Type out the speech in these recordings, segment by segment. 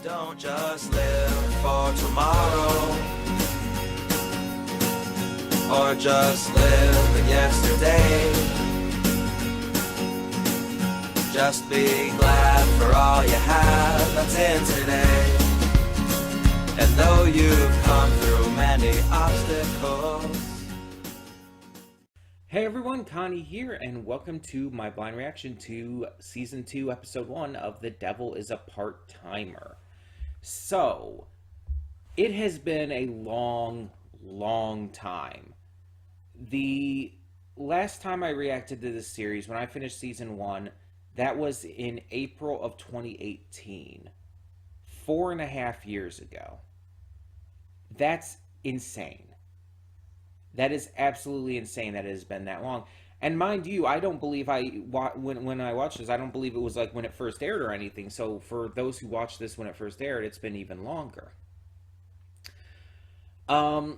Don't just live for tomorrow, or just live in yesterday. Just be glad for all you have that's in today. And though you've come through many obstacles. Hey everyone, Connie here, and welcome to my blind reaction to Season 2, Episode 1 of The Devil is a Part-Timer. So, it has been a long time. The last time I reacted to this series, when I finished Season 1, that was in April of 2018. 4.5 years ago. That's insane. That is absolutely insane that it has been that long. And mind you, I don't believe when I watched this, I don't believe it was like when it first aired or anything. So for those who watched this when it first aired, it's been even longer. And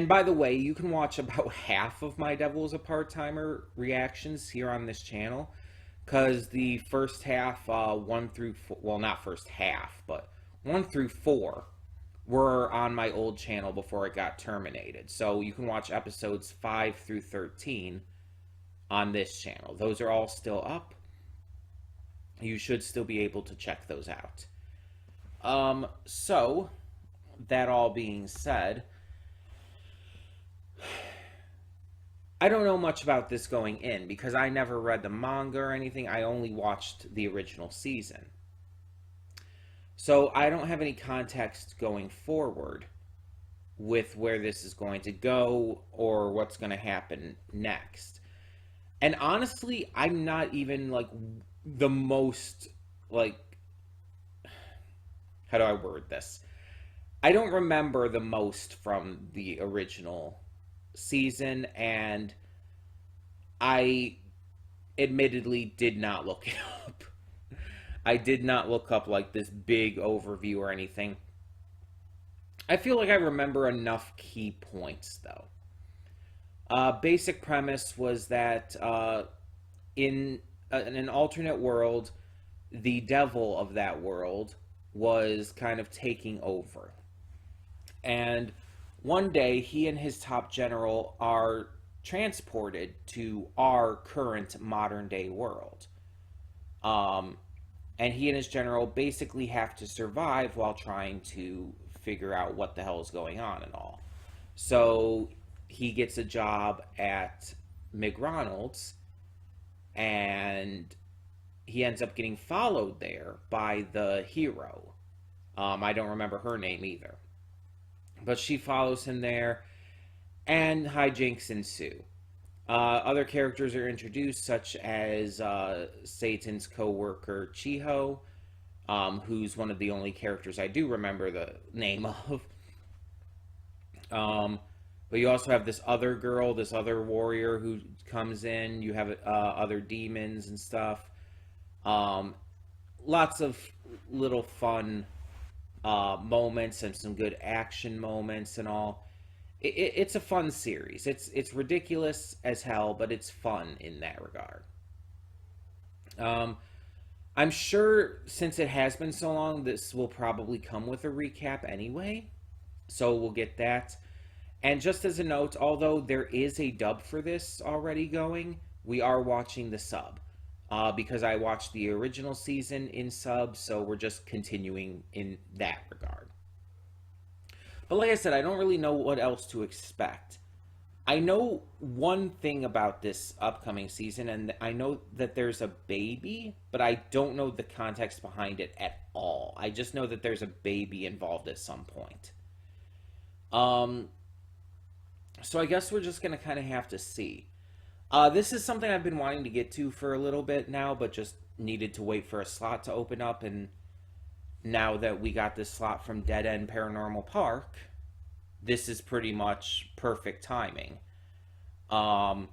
by the way, you can watch about half of my Devil is a Part-Timer reactions here on this channel. Because the first half, 1 through 4, well, not first half, but 1 through 4 were on my old channel before it got terminated. So you can watch episodes 5 through 13 on this channel. Those are all still up. You should still be able to check those out. So, that all being said, I don't know much about this going in because I never read the manga or anything. I only watched the original season. So I don't have any context going forward with where this is going to go or what's going to happen next. And honestly, I'm not even like the most, like, how do I word this? I don't remember the most from the original season, and I admittedly did not look it up. I did not look up like this big overview or anything. I feel like I remember enough key points though. Basic premise was that in an alternate world, the devil of that world was kind of taking over. And one day, he and his top general are transported to our current modern-day world. And he and his general basically have to survive while trying to figure out what the hell is going on and all. So he gets a job at McDonald's, and he ends up getting followed there by the hero. I don't remember her name either. But she follows him there, and hijinks ensue. Other characters are introduced, such as Satan's co-worker Chiho, who's one of the only characters I do remember the name of. But you also have this other girl, this other warrior who comes in. You have other demons and stuff. Lots of little fun moments and some good action moments and all. It's a fun series. It's ridiculous as hell, but it's fun in that regard. I'm sure since it has been so long, this will probably come with a recap anyway, so we'll get that. And just as a note, although there is a dub for this already going, we are watching the sub. Because I watched the original season in sub, so we're just continuing in that regard. But like I said, I don't really know what else to expect. I know one thing about this upcoming season, and I know that there's a baby, but I don't know the context behind it at all. I just know that there's a baby involved at some point. So I guess we're just going to kind of have to see. This is something I've been wanting to get to for a little bit now, but just needed to wait for a slot to open up, and now that we got this slot from Dead End Paranormal Park, this is pretty much perfect timing. And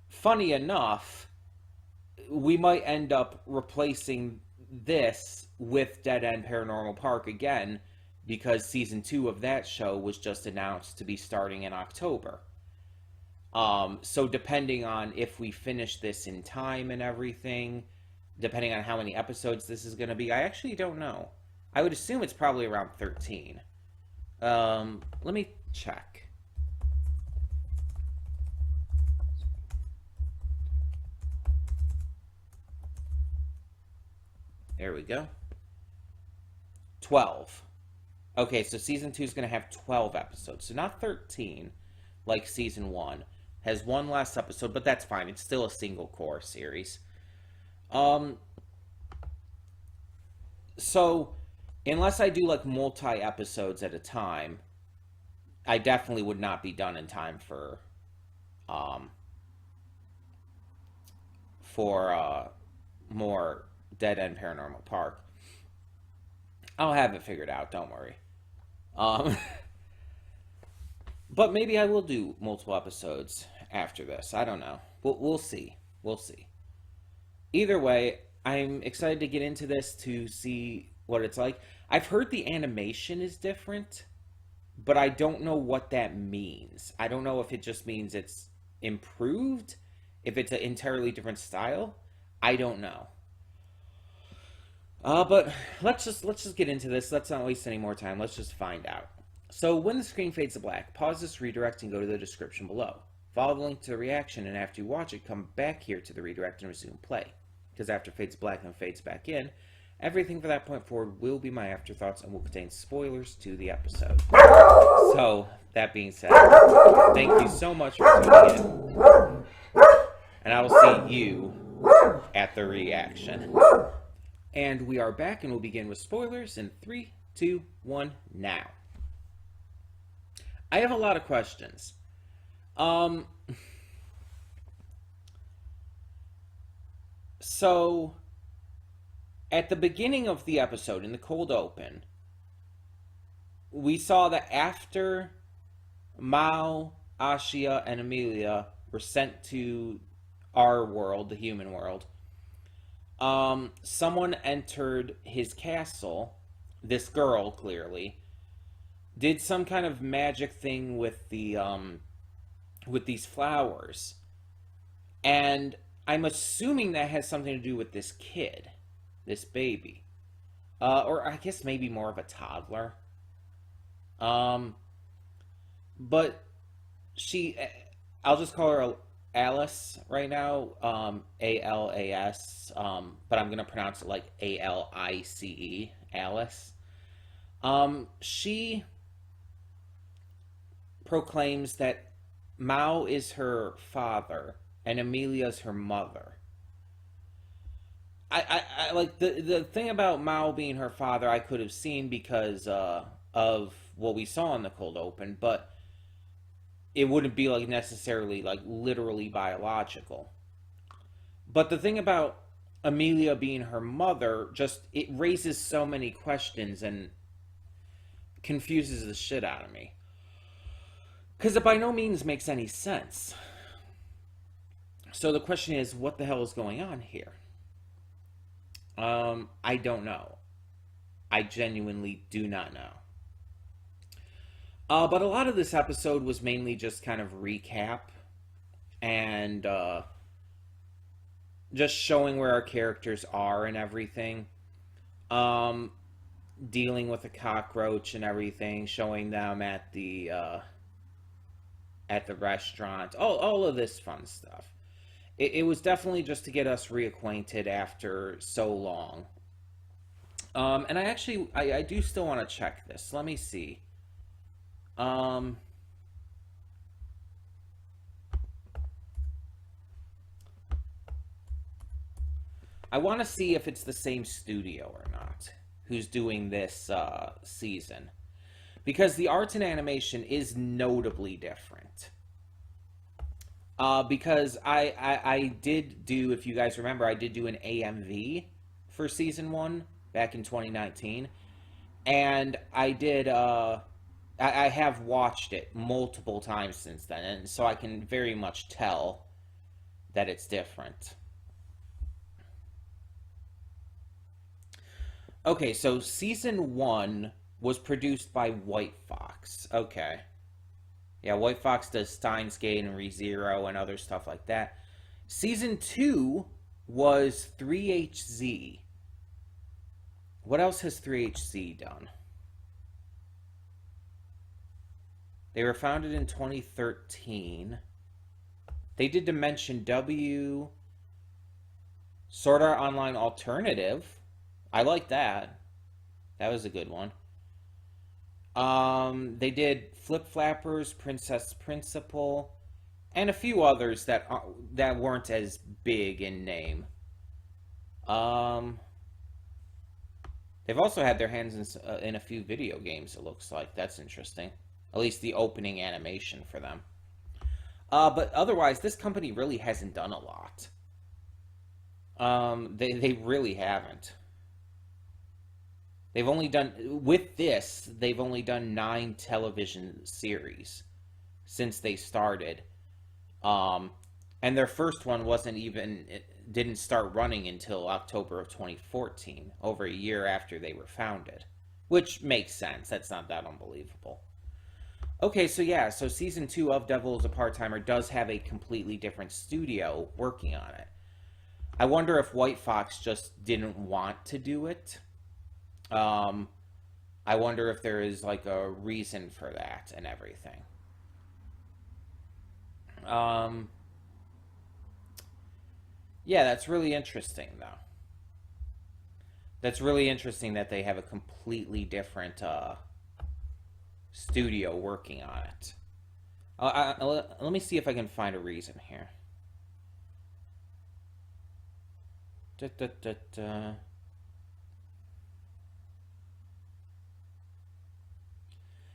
funny enough, we might end up replacing this with Dead End Paranormal Park again, because season 2 of that show was just announced to be starting in October. So depending on if we finish this in time and everything, depending on how many episodes this is going to be. I actually don't know. I would assume it's probably around 13. Let me check. There we go. 12. Okay, so season 2 is going to have 12 episodes. So not 13 like season 1. Has one less episode, but that's fine. It's still a single core series. So unless I do like multi episodes at a time, I definitely would not be done in time for more Dead End Paranormal Park. I'll have it figured out, don't worry. But maybe I will do multiple episodes after this. I don't know. We'll see. We'll see. Either way, I'm excited to get into this to see what it's like. I've heard the animation is different, but I don't know what that means. I don't know if it just means it's improved, if it's an entirely different style. I don't know. But let's just get into this. Let's not waste any more time. Let's just find out. So when the screen fades to black, pause this redirect and go to the description below. Follow the link to the reaction, and after you watch it, come back here to the redirect and resume play. Because after it fades black and fades back in, everything from that point forward will be my afterthoughts and will contain spoilers to the episode. So, that being said, thank you so much for tuning in. And I will see you at the reaction. And we are back, and we'll begin with spoilers in 3, 2, 1, now. I have a lot of questions. So, at the beginning of the episode, in the cold open, we saw that after Mao, Ashia, and Amelia were sent to our world, the human world, someone entered his castle, this girl, clearly, did some kind of magic thing with the, with these flowers. And I'm assuming that has something to do with this kid, this baby. Or I guess maybe more of a toddler. But I'll just call her Alice right now, A-L-A-S, but I'm going to pronounce it like A-L-I-C-E, Alice. She proclaims that Mao is her father and Amelia's her mother. I like the thing about Mao being her father I could have seen because of what we saw in the cold open, but it wouldn't be like necessarily like literally biological. But the thing about Amelia being her mother, just it raises so many questions and confuses the shit out of me. Because it by no means makes any sense. So the question is, what the hell is going on here? I don't know. I genuinely do not know. But a lot of this episode was mainly just kind of recap and just showing where our characters are and everything. Dealing with the cockroach and everything, showing them at the restaurant, all of this fun stuff. It was definitely just to get us reacquainted after so long. And I do still want to check this. Let me see. I want to see if it's the same studio or not who's doing this season. Because the art and animation is notably different. Because I did do, if you guys remember, I did do an AMV for season 1 back in 2019. And I did, I have watched it multiple times since then. And so I can very much tell that it's different. Okay, so season 1 was produced by White Fox. Okay. Yeah, White Fox does Steins Gate and ReZero and other stuff like that. Season 2 was 3HZ. What else has 3HZ done? They were founded in 2013. They did Dimension W, Sword Art Online Alternative. I like that. That was a good one. They did Flip Flappers, Princess Principal, and a few others that weren't as big in name. They've also had their hands in a few video games. It looks like that's interesting. At least the opening animation for them. But otherwise, this company really hasn't done a lot. They really haven't. They've only done 9 television series since they started. And their first one didn't start running until October of 2014, over a year after they were founded. Which makes sense. That's not that unbelievable. Okay, so season 2 of Devil is a Part-Timer does have a completely different studio working on it. I wonder if White Fox just didn't want to do it. I wonder if there is like a reason for that and everything. Yeah, that's really interesting though. That's really interesting that they have a completely different studio working on it. Let me see if I can find a reason here. Da, da, da, da.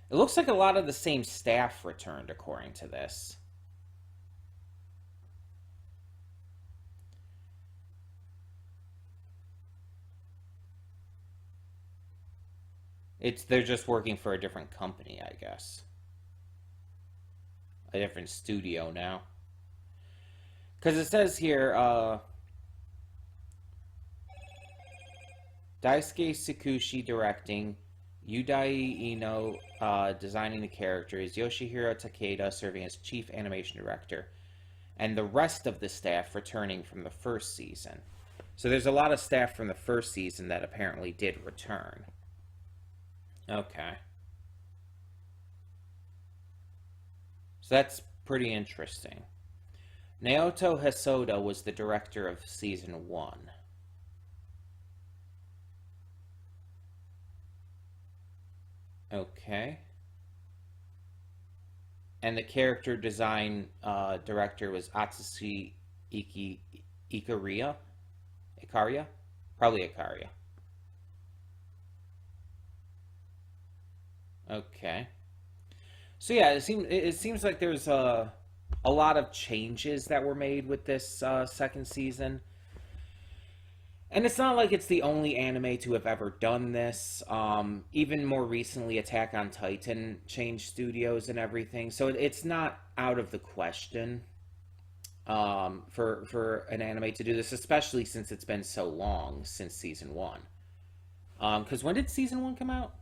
It looks like a lot of the same staff returned, according to this. They're just working for a different company, I guess. A different studio now. Because it says here, Daisuke Tsukushi directing, Yudai Ino designing the characters, Yoshihiro Takeda serving as chief animation director, and the rest of the staff returning from the first season. So there's a lot of staff from the first season that apparently did return. Okay. So that's pretty interesting. Naoto Hosoda was the director of season 1. Okay. And the character design director was Atsushi Ikaria? Ikaria? Probably Ikaria. Okay. So yeah, it seems like there's a lot of changes that were made with this second season. And it's not like it's the only anime to have ever done this. Even more recently, Attack on Titan changed studios and everything. So it's not out of the question for an anime to do this, especially since it's been so long since season 1. Because when did season 1 come out?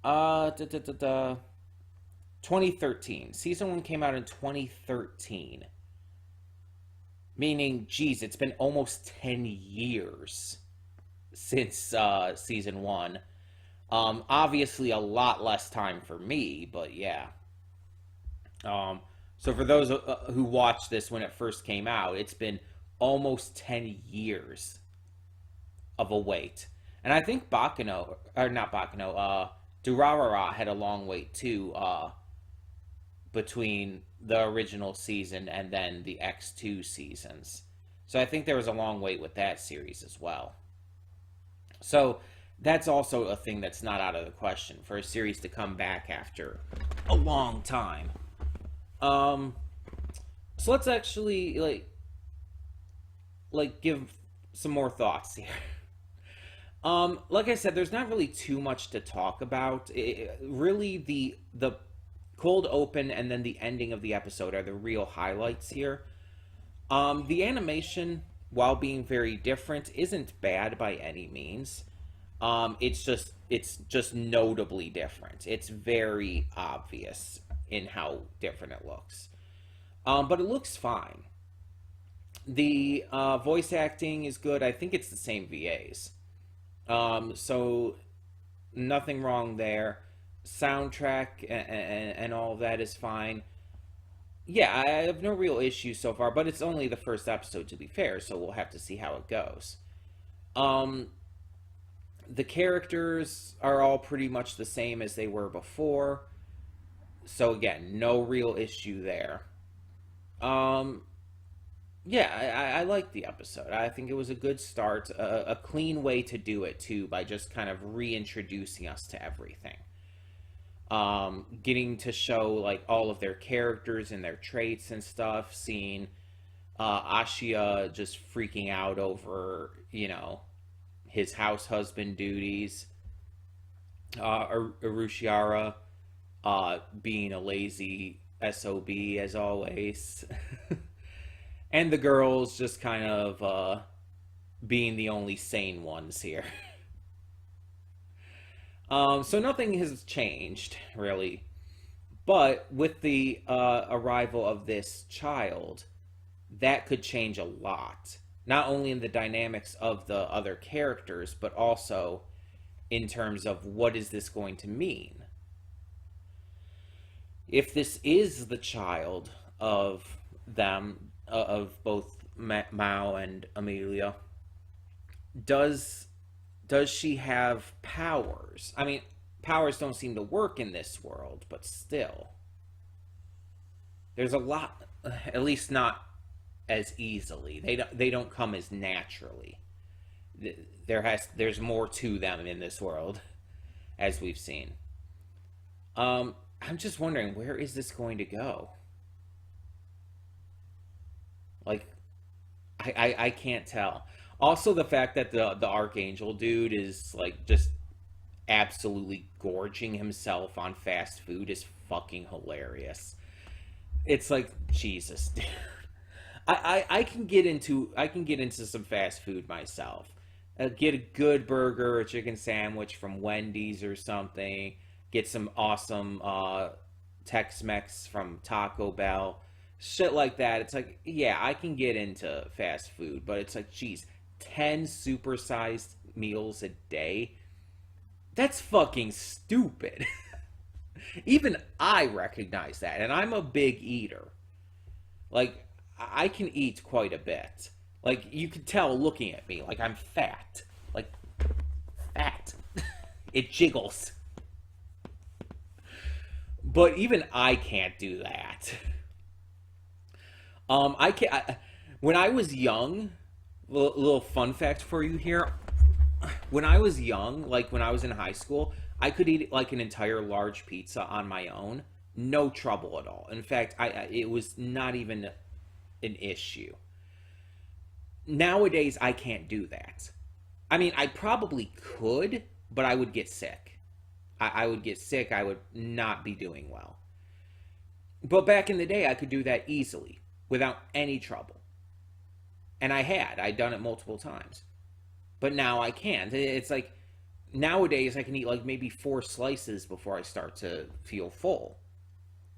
2013. Season 1 came out in 2013. Meaning, geez, it's been almost 10 years since season 1. Obviously, a lot less time for me, but yeah. So for those who watched this when it first came out, it's been almost 10 years of a wait. And I think Baccano, or not Baccano, Durarara had a long wait too, between the original season and then the X2 seasons. So I think there was a long wait with that series as well. So that's also a thing that's not out of the question for a series to come back after a long time. So let's actually like give some more thoughts here. Like I said, there's not really too much to talk about. Really, the cold open and then the ending of the episode are the real highlights here. The animation, while being very different, isn't bad by any means. It's just notably different. It's very obvious in how different it looks. But it looks fine. The voice acting is good. I think it's the same VAs. So nothing wrong there. Soundtrack and all of that is fine. Yeah, I have no real issues so far, but it's only the first episode to be fair, so we'll have to see how it goes. Um, the characters are all pretty much the same as they were before, so again, no real issue there. Um, yeah, I like the episode. I think it was a good start, a clean way to do it too, by just kind of reintroducing us to everything. Getting to show like all of their characters and their traits and stuff, seeing Ashia just freaking out over, his house husband duties, Urushiara being a lazy SOB as always, and the girls just kind of being the only sane ones here. So nothing has changed really, but with the arrival of this child, that could change a lot. Not only in the dynamics of the other characters, but also in terms of what is this going to mean. If this is the child of them, of both Mao and Amelia, does does she have powers? I mean, powers don't seem to work in this world, but still, there's a lot. At least not as easily. They don't come as naturally. There's more to them in this world, as we've seen. I'm just wondering, where is this going to go? Like, I can't tell. Also, the fact that the Archangel dude is like just absolutely gorging himself on fast food is fucking hilarious. It's like, Jesus, dude. I can get into some fast food myself. Get a good burger or chicken sandwich from Wendy's or something. Get some awesome Tex-Mex from Taco Bell. Shit like that. It's like, yeah, I can get into fast food, but it's like, geez, 10 supersized meals a day? That's fucking stupid. Even I recognize that, and I'm a big eater. Like, I can eat quite a bit. Like, you can tell looking at me, like I'm fat. Like, fat. It jiggles. But even I can't do that. I can. When I was young, little fun fact for you here. When I was young, like when I was in high school, I could eat like an entire large pizza on my own, no trouble at all. In fact, it was not even an issue. Nowadays, I can't do that. I mean, I probably could, but I would get sick. I would get sick. I would not be doing well. But back in the day, I could do that easily without any trouble. And I'd done it multiple times. But now I can't. It's like nowadays I can eat like maybe 4 slices before I start to feel full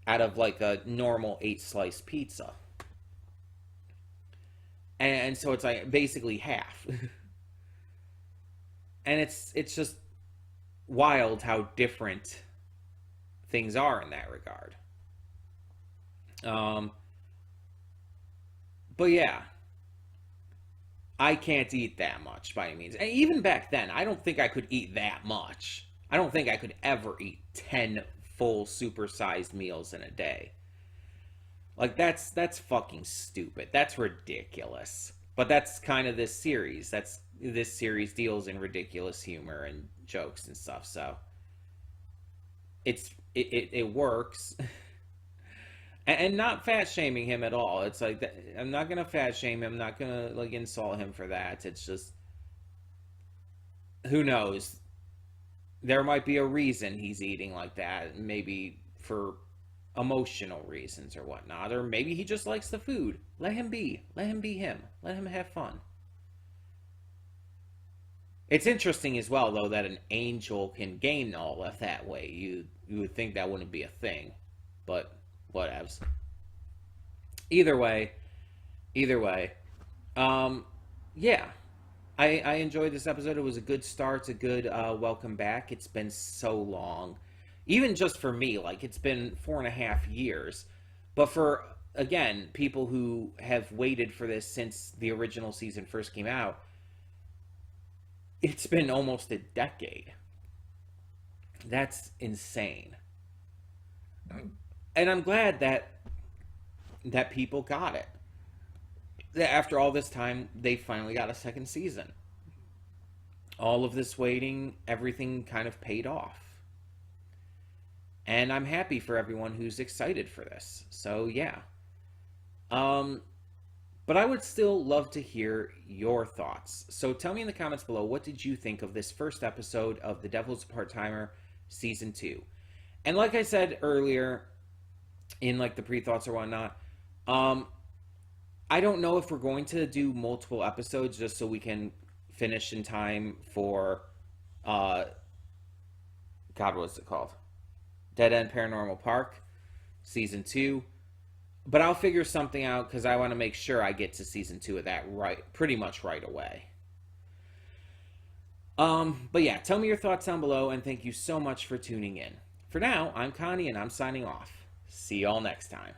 out of like a normal 8 slice pizza. And so it's like basically half. And it's just wild how different things are in that regard. Um, but yeah, I can't eat that much by any means. And even back then, I don't think I could eat that much. I don't think I could ever eat 10 full supersized meals in a day. Like that's fucking stupid. That's ridiculous. But that's kind of this series. This series deals in ridiculous humor and jokes and stuff. So it works. And not fat shaming him at all. It's like I'm not gonna fat shame him. I'm not gonna like insult him for that. It's just, who knows? There might be a reason he's eating like that. Maybe for emotional reasons or whatnot, or maybe he just likes the food. Let him be. Let him be him. Let him have fun. It's interesting as well, though, that an angel can gain all of that way. You would think that wouldn't be a thing, but whatevs. Either way, either way, Um, yeah, I enjoyed this episode. It was a good start. It's a good welcome back. It's been so long, even just for me. Like it's been 4.5 years, but for again people who have waited for this since the original season first came out, it's been almost a decade. That's insane, and I'm glad that people got it. That after all this time, they finally got a second season. All of this waiting, everything kind of paid off. And I'm happy for everyone who's excited for this. So yeah. Um but I would still love to hear your thoughts. So tell me in the comments below, what did you think of this first episode of The Devil's a Part-Timer season 2? And like I said earlier in like the pre-thoughts or whatnot, um I don't know if we're going to do multiple episodes just so we can finish in time for uh God, what's it called? Dead End Paranormal Park season 2. But I'll figure something out because I want to make sure I get to season 2 of that pretty much right away. But yeah, tell me your thoughts down below, and thank you so much for tuning in. For now, I'm Connie, and I'm signing off. See y'all next time.